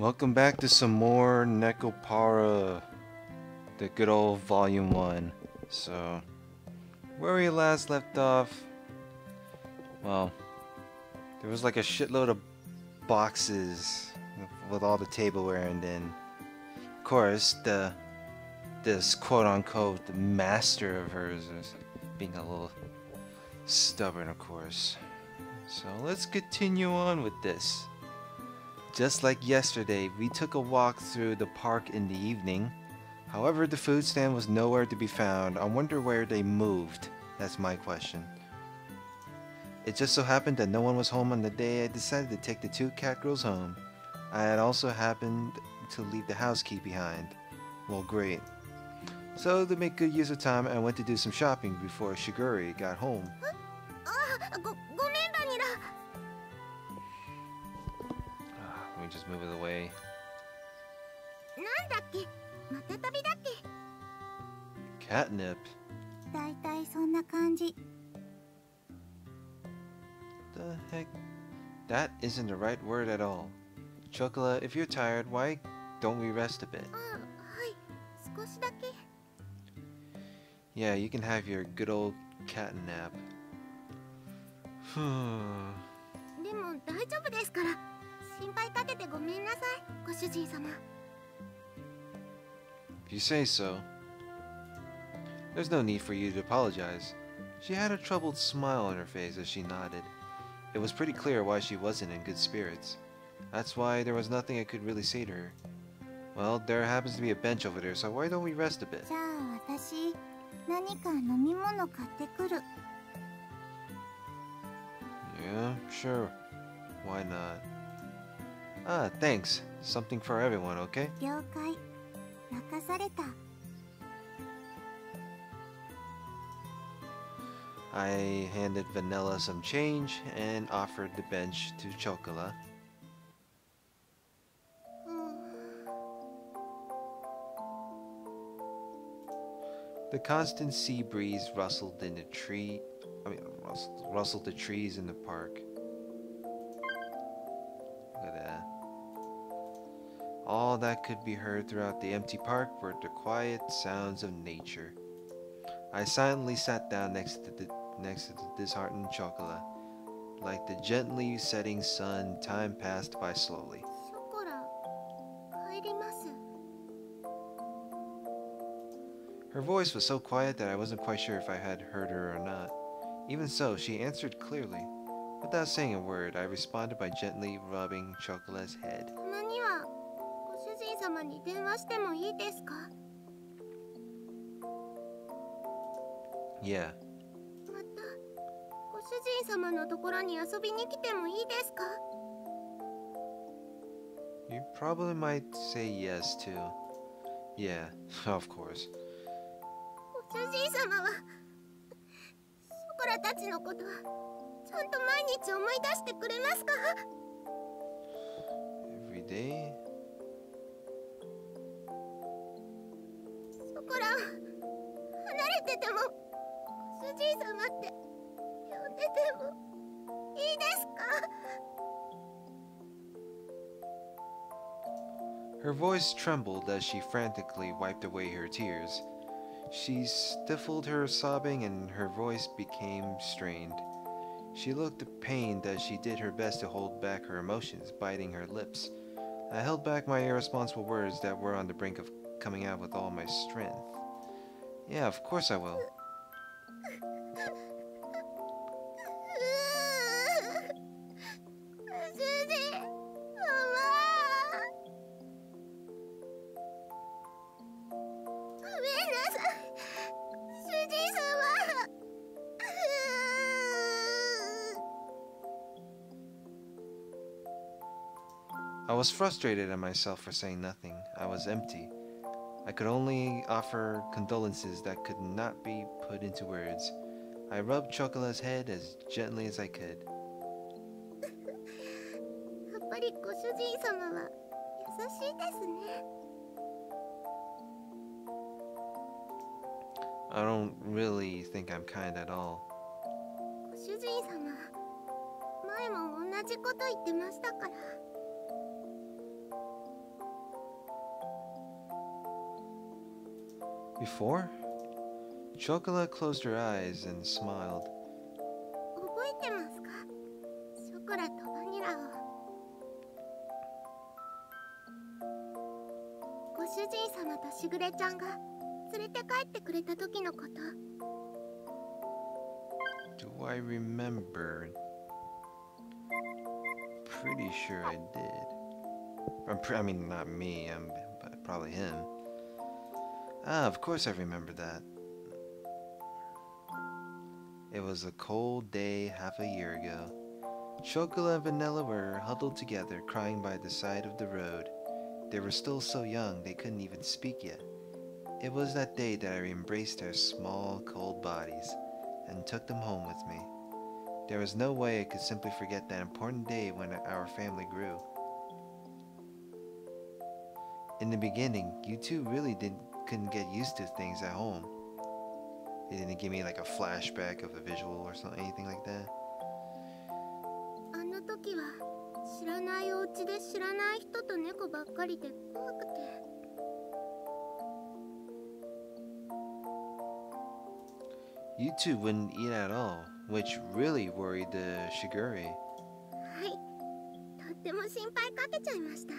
Welcome back to some more Nekopara, the good old Volume 1. So, where we last left off, well, there was like a shitload of boxes with all the tableware, and then, of course, this quote-unquote master of hers is being a little stubborn, of course. So, let's continue on with this. Just like yesterday, we took a walk through the park in the evening. However, the food stand was nowhere to be found. I wonder where they moved. That's my question. It just so happened that no one was home on the day I decided to take the two cat girls home. I had also happened to leave the house key behind. Well, great. So, to make good use of time, I went to do some shopping before Shiguri got home. Let me just move it away. Catnip? The heck? That isn't the right word at all. Chocola, if you're tired, why don't we rest a bit? Yeah, you can have your good old cat nap. If you say so. There's no need for you to apologize. She had a troubled smile on her face as she nodded. It was pretty clear why she wasn't in good spirits. That's why there was nothing I could really say to her. Well, there happens to be a bench over there, so why don't we rest a bit? Yeah, sure. Why not? Ah, thanks. Something for everyone, okay? I handed Vanilla some change and offered the bench to Chocola. The constant sea breeze rustled in the rustled the trees in the park. Look at that. All that could be heard throughout the empty park were the quiet sounds of nature. I silently sat down next to the disheartened Chocola. Like the gently setting sun, time passed by slowly. Her voice was so quiet that I wasn't quite sure if I had heard her or not. Even so, she answered clearly. Without saying a word, I responded by gently rubbing Chocola's head. Yeah. You probably might say yes too. Yeah, of course. Every day? Her voice trembled as she frantically wiped away her tears. She stifled her sobbing and her voice became strained. She looked pained as she did her best to hold back her emotions, biting her lips. I held back my irresponsible words that were on the brink of coming out with all my strength. Yeah, of course I will. I was frustrated at myself for saying nothing. I was empty. I could only offer condolences that could not be put into words. I rubbed Chocola's head as gently as I could. I don't really think I'm kind at all. 前も同じこと言ってましたから。Before? Chocolate closed her eyes and smiled. 覚えてますか？ショコラとバニラを。ご主人様としぐれちゃんが連れて帰ってくれた時のこと。Do I remember? Pretty sure I did. I mean, not me, but probably him. Ah, of course I remember that. It was a cold day half a year ago. Chocolate and Vanilla were huddled together, crying by the side of the road. They were still so young they couldn't even speak yet. It was that day that I embraced their small, cold bodies and took them home with me. There was no way I could simply forget that important day when our family grew. In the beginning, you two really couldn't get used to things at home. They didn't give me like a flashback of a visual or something, anything like that. あの時は知らないお家で知らない人と猫ばっかりで怖くて。You two wouldn't eat at all, which really worried the Shigure. はい、とっても心配かけちゃいました。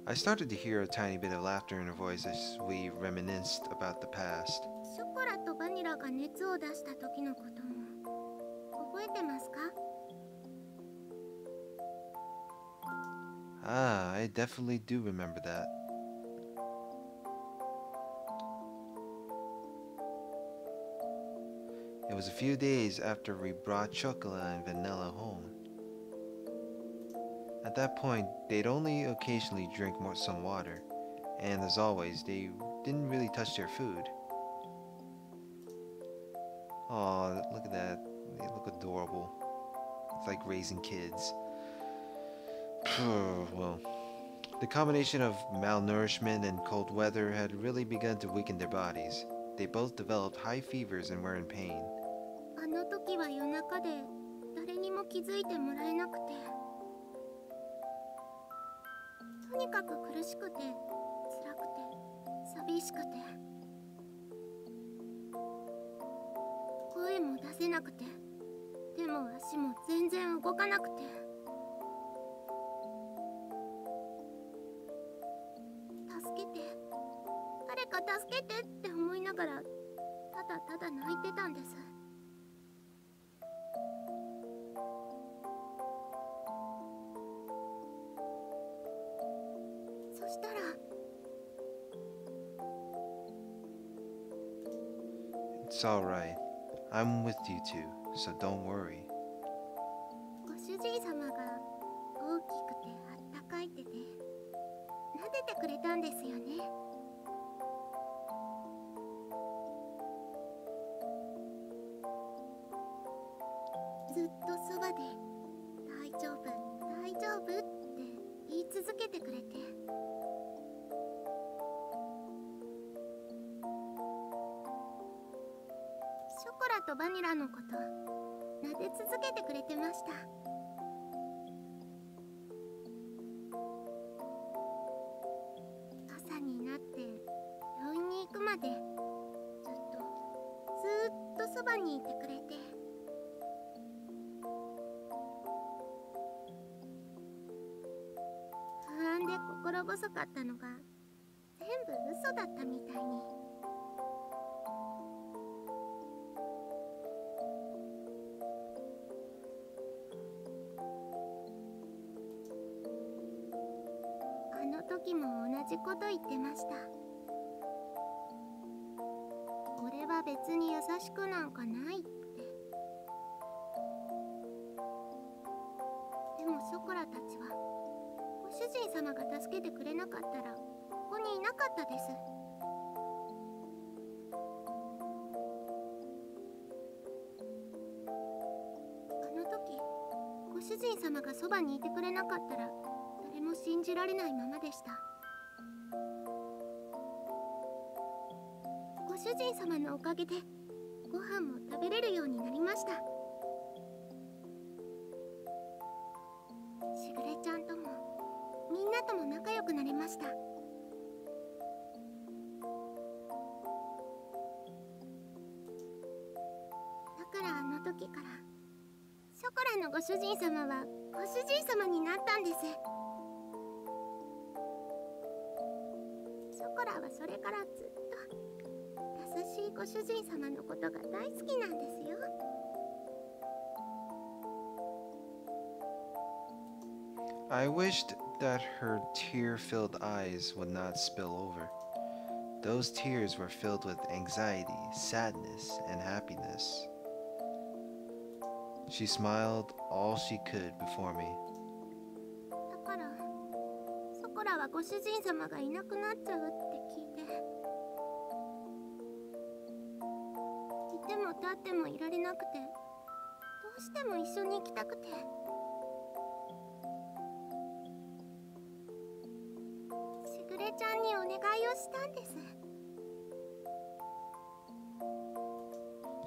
I started to hear a tiny bit of laughter in her voice as we reminisced about the past. ショコラとバニラが熱を出した時のことも覚えてますか？ Ah, I definitely do remember that. It was a few days after we brought Chocolate and Vanilla home. At that point, they'd only occasionally drink some water, and as always, they didn't really touch their food. Aw, look at that. They look adorable. It's like raising kids. Well, the combination of malnourishment and cold weather had really begun to weaken their bodies. They both developed high fevers and were in pain. あの時は夜中で誰にも気づいてもらえなくて、とにかく苦しくて辛くて寂しくて、声も出せなくて、手も足も全然動かなくて、助けて、誰か助けてって思いながらただただ泣いてたんです。そしたら、 It's alright. I'm with you two, so don't worry. ご主人様が大きくてあったかい手で撫でてくれたんですよね。ずっとそばで大丈夫大丈夫って言い続けてくれて、ショコラとバニラのこと撫で続けてくれてました。朝になって病院に行くまでずっとそばにいてくれて、不安で心細かったのが全部嘘だったみたいに。あの時も同じこと言ってました。俺は別に優しくなんかないって。でもショコラたちはご主人様が助けてくれなかったらここにいなかったです。あの時ご主人様がそばにいてくれなかったら誰も信じられないままでした。ご主人様のおかげでご飯も食べれるようになりました。しぐれちゃんともみんなとも仲良くなれました。こらのご主人様はご主人様になったんです。ショコラはそれからずっと優しいご主人様のことが大好きなんですよ。I wished that her tear-filled eyes would not spill over. Those tears were filled with anxiety, sadness, and happiness. She smiled all she could before me. だから、ショコラはご主人様がいなくなっちゃうって聞いて、いても立ってもいられなくて、どうしても一緒に行きたくて。しぐれちゃんにお願いをしたんです。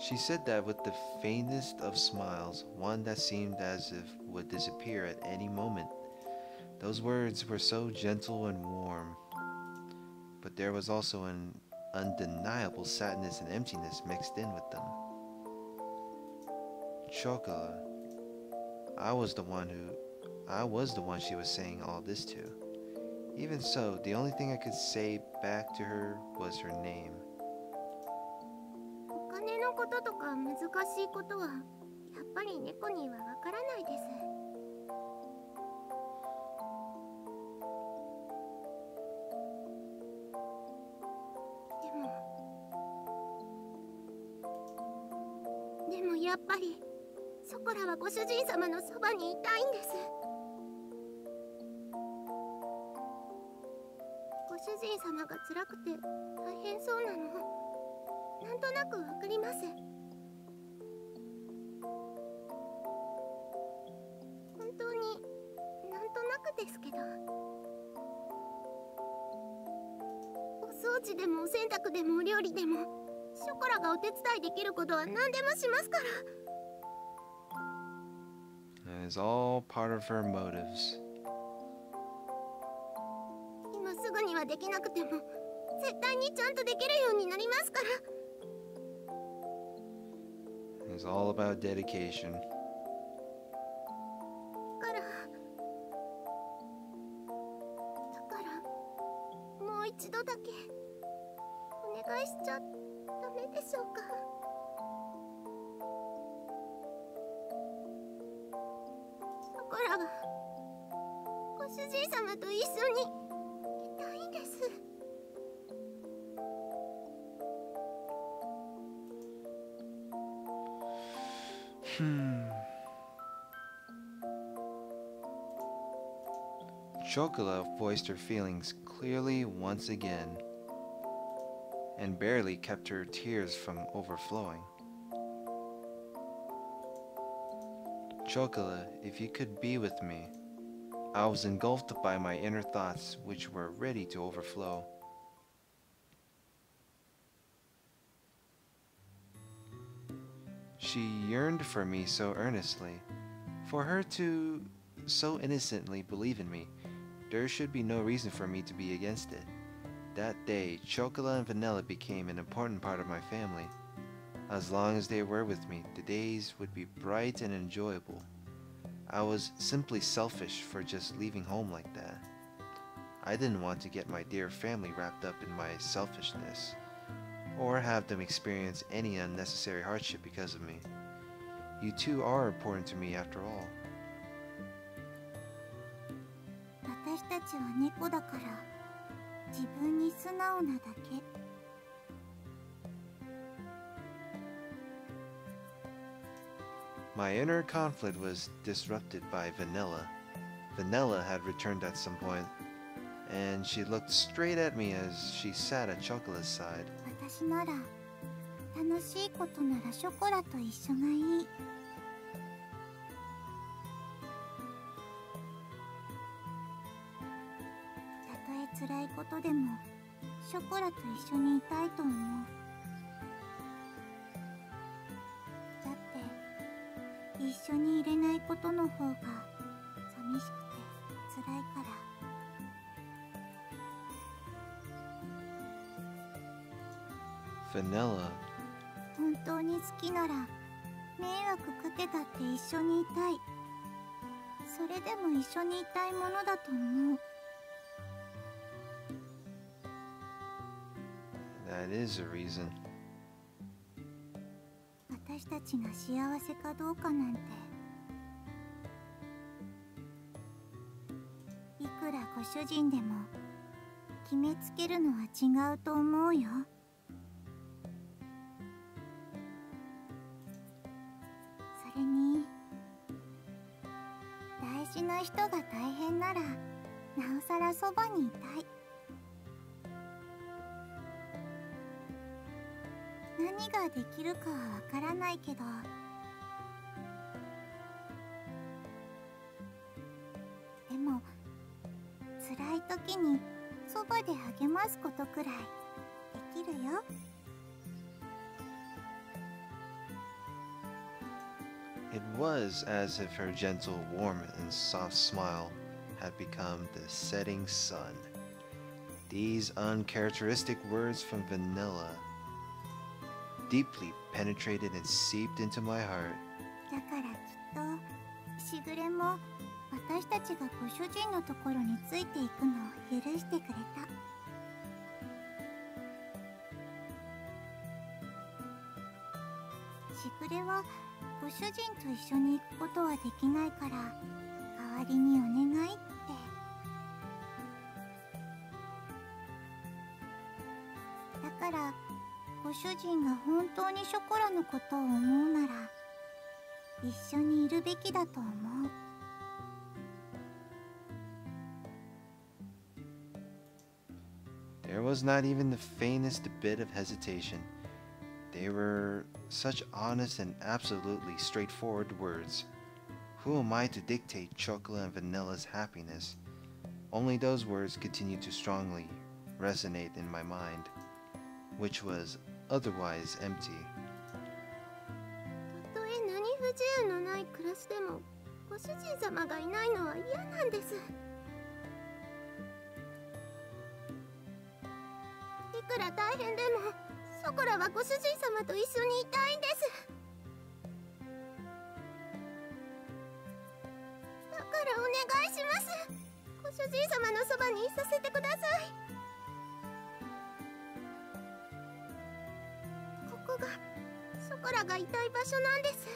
She said that with the faintest of smiles, one that seemed as if would disappear at any moment. Those words were so gentle and warm, but there was also an undeniable sadness and emptiness mixed in with them. Chocolate. I was the one she was saying all this to. Even so, the only thing I could say back to her was her name. お金のこととか難しいことはやっぱり猫にはわからないです。でもやっぱりショコラはご主人様のそばにいたいんです。ご主人様が辛くて大変そうなのなんとなくわかります。本当になんとなくですけど、お掃除でもお洗濯でもお料理でもショコラがお手伝いできることは何でもしますから。It is all part of her motives. 今すぐにはできなくても絶対にちゃんとできるようになりますから。It's all about dedication. だからもう一度だけお願いしちゃダメでしょうか。ショコラはご主人様と一緒にいたいんです。Chocolate voiced her feelings clearly once again, and barely kept her tears from overflowing. Chocolate, if you could be with me. I was engulfed by my inner thoughts, which were ready to overflow. She yearned for me so earnestly. For her to so innocently believe in me, there should be no reason for me to be against it. That day, Chocolate and Vanilla became an important part of my family. As long as they were with me, the days would be bright and enjoyable. I was simply selfish for just leaving home like that. I didn't want to get my dear family wrapped up in my selfishness, or have them experience any unnecessary hardship because of me. You two are important to me after all. 私たちは猫だから自分に素直なだけ。My inner conflict was disrupted by Vanilla. Vanilla had returned at some point, and she looked straight at me as she sat at Chocolate's side. 私なら楽しいことならショコラと一緒がいい。たとえ辛いことでもショコラと一緒にいたいと思う。だって一緒にいれないことの方が寂しくて辛いから。Vanilla. 本当に好きなら迷惑かけたって一緒にいたい。それでも一緒にいたいものだと思う。That is a reason. 私たちが幸せかどうかなんて、いくらご主人でも決めつけるのは違うと思うよ。それに大事な人が大変ならなおさらそばにいたい。何ができるかはわからないけど、でも辛い時にそばで励ますことくらいできるよ。It was as if her gentle, warm, and soft smile had become the setting sun. These uncharacteristic words from Vanilla deeply penetrated and seeped into my heart. だからきっとしぐれも私たちがご主人のところについていくのを許してくれた。しぐれはご主人と一緒に行くことはできないから代わりにお願いって。だからご主人が本当にショコラのことを思うなら一緒にいるべきだと思う。There was not even the faintest bit of hesitation. They were such honest and absolutely straightforward words. Who am I to dictate Chocolate and Vanilla's happiness? Only those words continued to strongly resonate in my mind, which was otherwise empty. たとえ何不自由のない暮らしでもご主人様がいないのは嫌なんです。いくら大変でもショコラはご主人様と一緒にいたいんです。だからお願いします。ご主人様のそばにいさせてください。ここがショコラがいたい場所なんです。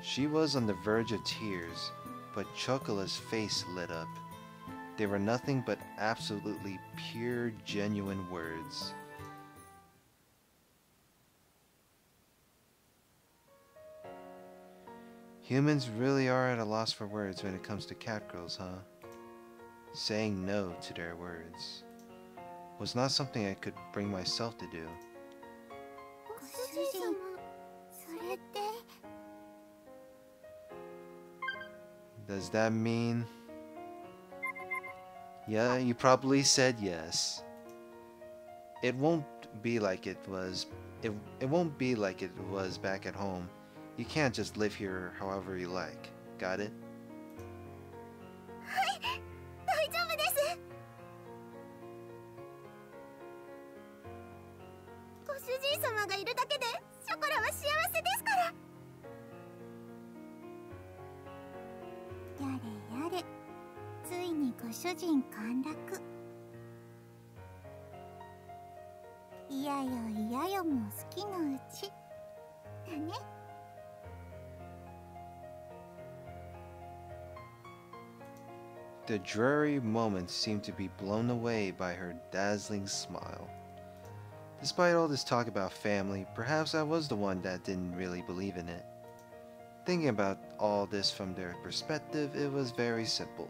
She was on the verge of tears, but Chocola's face lit up. They were nothing but absolutely pure, genuine words. Humans really are at a loss for words when it comes to cat girls, huh? Saying no to their words was not something I could bring myself to do. ご主人、それって。 Does that mean... Yeah, you probably said yes. It won't be like it was... It won't be like it was back at home. You can't just live here however you like. Got it? はい、大丈夫です。ご主人様がいるだけでショコラは幸せですから。やれやれ、ついにご主人陥落。いやよいやよも好きのうちだね。The dreary moments seemed to be blown away by her dazzling smile. Despite all this talk about family, perhaps I was the one that didn't really believe in it. Thinking about all this from their perspective, it was very simple.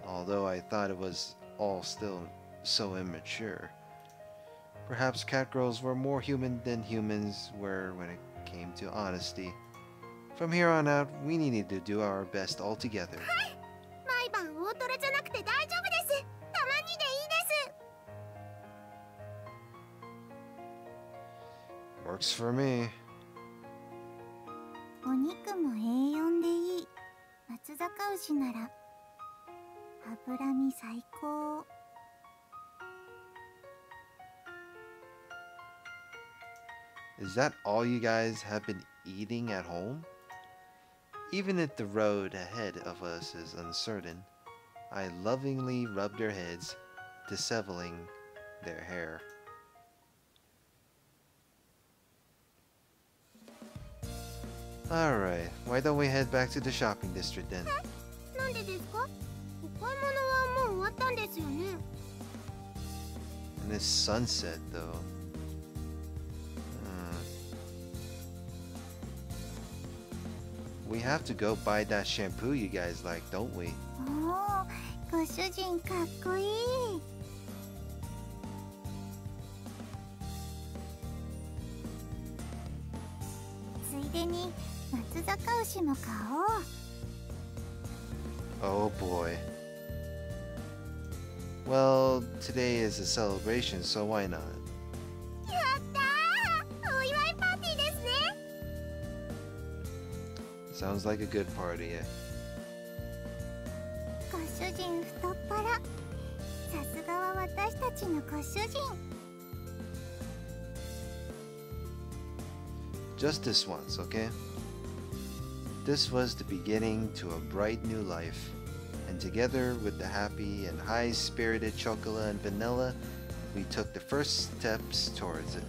Although I thought it was all still so immature. Perhaps catgirls were more human than humans were when it came to honesty. From here on out, we needed to do our best all together. 毎晩大トロじゃなくて大丈夫です。たまにでいいです。 Works for me. お肉も A4 でいい。松阪牛なら脂身最高。Is that all you guys have been eating at home? Even if the road ahead of us is uncertain, I lovingly rub their heads, disheveling their hair. Alright, why don't we head back to the shopping district then? なんでですか？お買い物はもう終わったんですよね。 And it's sunset though. We have to go buy that shampoo you guys like, don't we? おお、ご主人かっこいい。ついでに松阪牛も買おう。 Oh boy. Well, today is a celebration, so why not? やったー！お祝いパーティーですね。 Sounds like a good party. ご主人太っ腹。さすがは私たちのご主人。 Just this once, okay? This was the beginning to a bright new life, and together with the happy and high-spirited Chocola and Vanilla, we took the first steps towards it.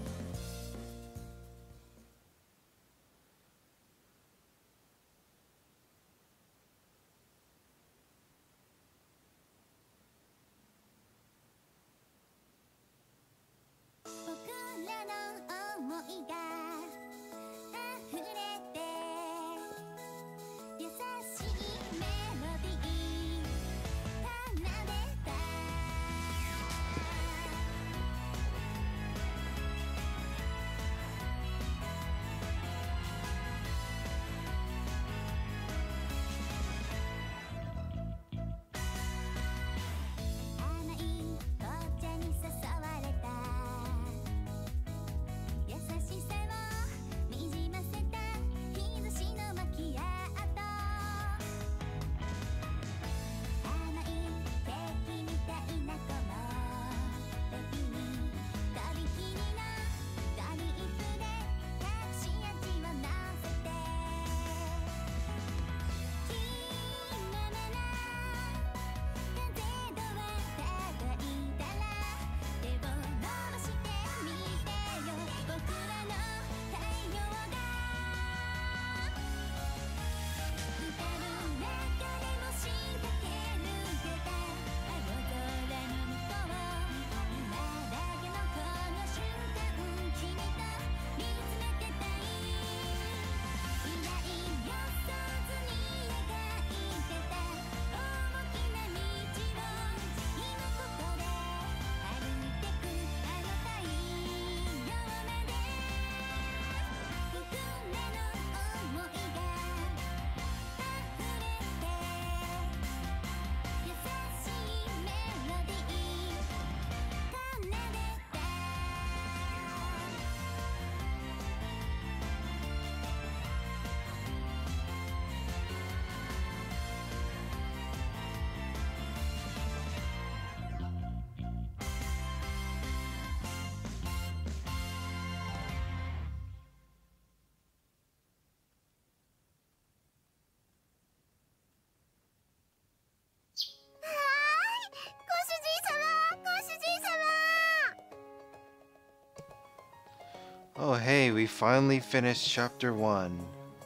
Oh hey, we finally finished chapter 1,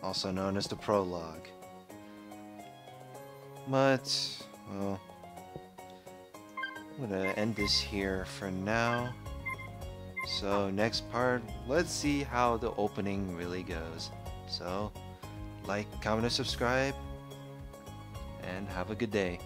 also known as the prologue. But, well, I'm gonna end this here for now. So next part, let's see how the opening really goes. So, like, comment, and subscribe, and have a good day.